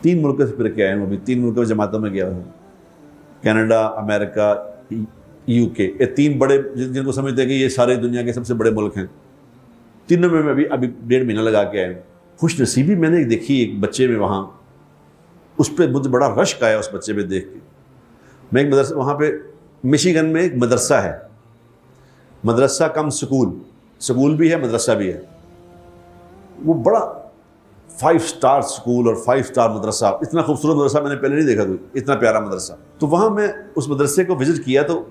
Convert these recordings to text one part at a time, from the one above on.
3 ملکوں سے پھر کے آیا ہوں، ابھی 3 ملکوں میں جماعتوں میں گیا ہوں، کینیڈا، امریکہ، یو کے، یہ 3 بڑے جن کو سمجھتے ہیں کہ یہ سارے دنیا کے سب سے بڑے ملک ہیں، تینوں میں ابھی 1.5 مہینہ لگا کے آیا ہوں۔ خوش نصیبی میں نے دیکھی ایک بچے میں وہاں، اس پہ مجھے بڑا رشک آیا اس بچے پہ دیکھ کے۔ میں ایک مدرسہ وہاں پہ مشیگن میں ایک مدرسہ ہے، مدرسہ کم سکول بھی ہے، مدرسہ بھی ہے، وہ بڑا 5 اسٹار سکول اور 5 اسٹار مدرسہ، اتنا خوبصورت مدرسہ میں نے پہلے نہیں دیکھا کوئی، اتنا پیارا مدرسہ۔ تو وہاں میں اس مدرسے کو وزٹ کیا تو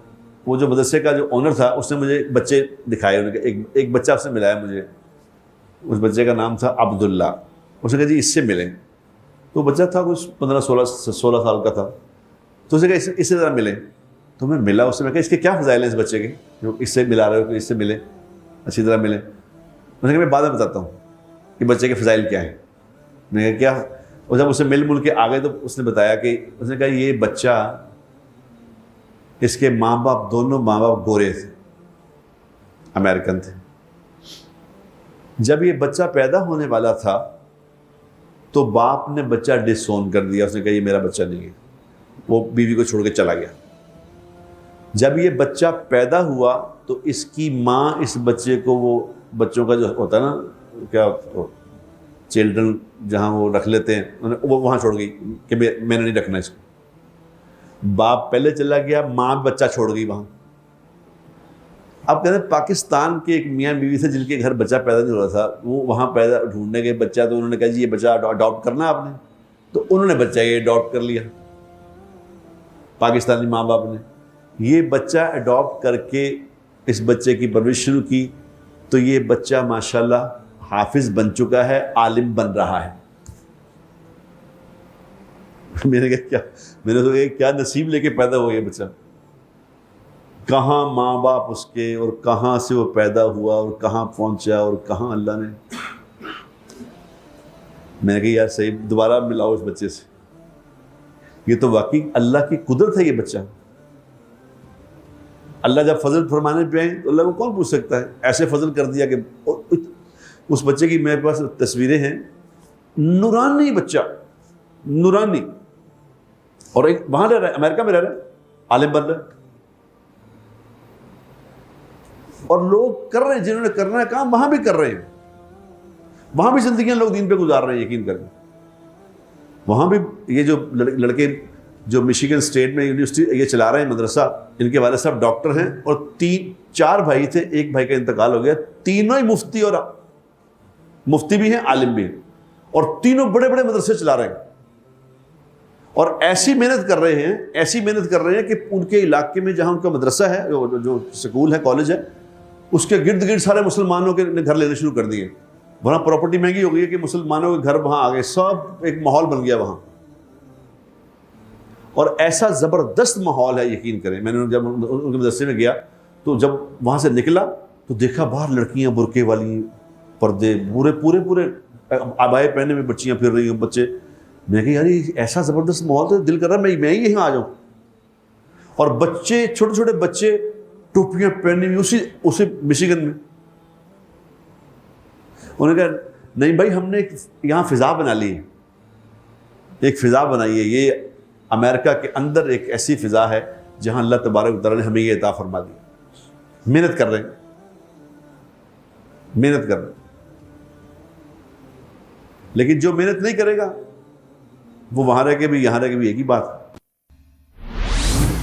وہ جو مدرسے کا جو اونر تھا اس نے مجھے بچے دکھائے، انہوں نے ایک بچہ اس نے ملایا مجھے، اس بچے کا نام تھا عبداللہ، اس نے کہا جی اس سے ملیں، تو بچہ تھا کچھ 15-16 سال کا تھا، تو اس نے کہا اس سے ذرا ملیں، تو میں ملا اس سے، میں کہا اس کے کیا فضائل ہیں اس بچے کے جو اس سے ملا رہے ہو کہ اس سے ملیں، اچھی طرح ملیں۔ میں نے کہا میں بعد میں بتاتا ہوں کہ بچے کے فضائل کیا ہیں۔ میں نے کہا کیا؟ اور جب اسے مل کے آ گئے تو اس نے بتایا کہ اس نے کہا یہ بچہ، اس کے ماں باپ دونوں ماں باپ گورے تھے، امریکن تھے۔ جب یہ بچہ پیدا ہونے والا تھا تو باپ نے بچہ ڈس اون کر دیا، اس نے کہا یہ میرا بچہ نہیں ہے، وہ بیوی کو چھوڑ کے چلا گیا۔ جب یہ بچہ پیدا ہوا تو اس کی ماں اس بچے کو، وہ بچوں کا جو ہوتا ہے نا کیا چلڈرن جہاں وہ رکھ لیتے ہیں، وہ وہاں چھوڑ گئی کہ میں نے نہیں رکھنا اس کو۔ باپ پہلے چلا گیا، ماں بچہ چھوڑ گئی وہاں۔ اب کہتے ہیں پاکستان کے ایک میاں بیوی تھے جن کے گھر بچہ پیدا نہیں ہو رہا تھا، وہ وہاں پیدا ڈھونڈنے گئے بچہ، تو انہوں نے کہا جی یہ بچہ اڈاپٹ کرنا آپ نے، تو انہوں نے بچہ یہ اڈاپٹ کر لیا، پاکستانی ماں باپ نے۔ یہ بچہ اڈاپٹ کر کے اس بچے کی پرورش شروع کی، تو یہ بچہ ماشاءاللہ حافظ بن چکا ہے، عالم بن رہا ہے۔ میں نے کہا کیا نصیب لے کے پیدا ہوا یہ بچہ، کہاں ماں باپ اس کے، اور کہاں سے وہ پیدا ہوا اور کہاں پہنچا، اور کہاں اللہ نے۔ میں نے کہا یار صحیح، دوبارہ ملاؤ اس بچے سے، یہ تو واقعی اللہ کی قدرت ہے یہ بچہ۔ اللہ جب فضل فرمانے پہ آئیں تو اللہ کو کون پوچھ سکتا ہے، ایسے فضل کر دیا کہ اس بچے کی میرے پاس تصویریں ہیں، نورانی بچہ، نورانی، اور ایک وہاں رہ رہا ہے، امریکہ میں رہ رہا ہے، عالم بن رہا ہے، اور لوگ کر رہے ہیں جنہوں نے کرنا ہے کام وہاں بھی کر رہے ہیں، وہاں بھی زندگیاں لوگ دین پہ گزار رہے ہیں، یقین کریں۔ وہاں بھی یہ جو لڑکے جو مشیگن اسٹیٹ میں یونیورسٹی یہ چلا رہے ہیں مدرسہ، ان کے والد صاحب ڈاکٹر ہیں، اور 4 بھائی تھے، ایک بھائی کا انتقال ہو گیا، تینوں ہی مفتی بھی ہیں، عالم بھی ہیں، اور تینوں بڑے بڑے مدرسے چلا رہے ہیں، اور ایسی محنت کر رہے ہیں کہ ان کے علاقے میں جہاں ان کا مدرسہ ہے، جو سکول ہے، کالج ہے، اس کے گرد گرد سارے مسلمانوں کے گھر لینے شروع کر دیے۔ وہاں پراپرٹی مہنگی ہو گئی ہے کہ مسلمانوں کے گھر وہاں آ گئے، سب ایک ماحول بن گیا وہاں، اور ایسا زبردست ماحول ہے، یقین کریں۔ میں نے جب ان کے مدرسے میں گیا تو جب وہاں سے نکلا تو دیکھا باہر لڑکیاں برقعے والی، پردے پورے عبائے پہنے میں بچیاں پھر رہی ہیں، بچے۔ میں کہا یار یہ ایسا زبردست ماحول تو دل کر رہا ہے میں ہی یہاں آ جاؤں، اور بچے چھوٹے چھوٹے بچے ٹوپیاں پہنی ہوئی اسی مشیگن میں۔ انہوں نے کہا نہیں بھائی، ہم نے یہاں فضا بنا لی ہے، ایک فضا بنائی ہے، یہ امریکہ کے اندر ایک ایسی فضا ہے جہاں اللہ تبارک و تعالیٰ نے ہمیں یہ عطا فرما دی۔ محنت کر رہے ہیں، لیکن جو محنت نہیں کرے گا وہ وہاں رہ کے بھی یہاں رہ کے بھی ایک ہی بات ہے۔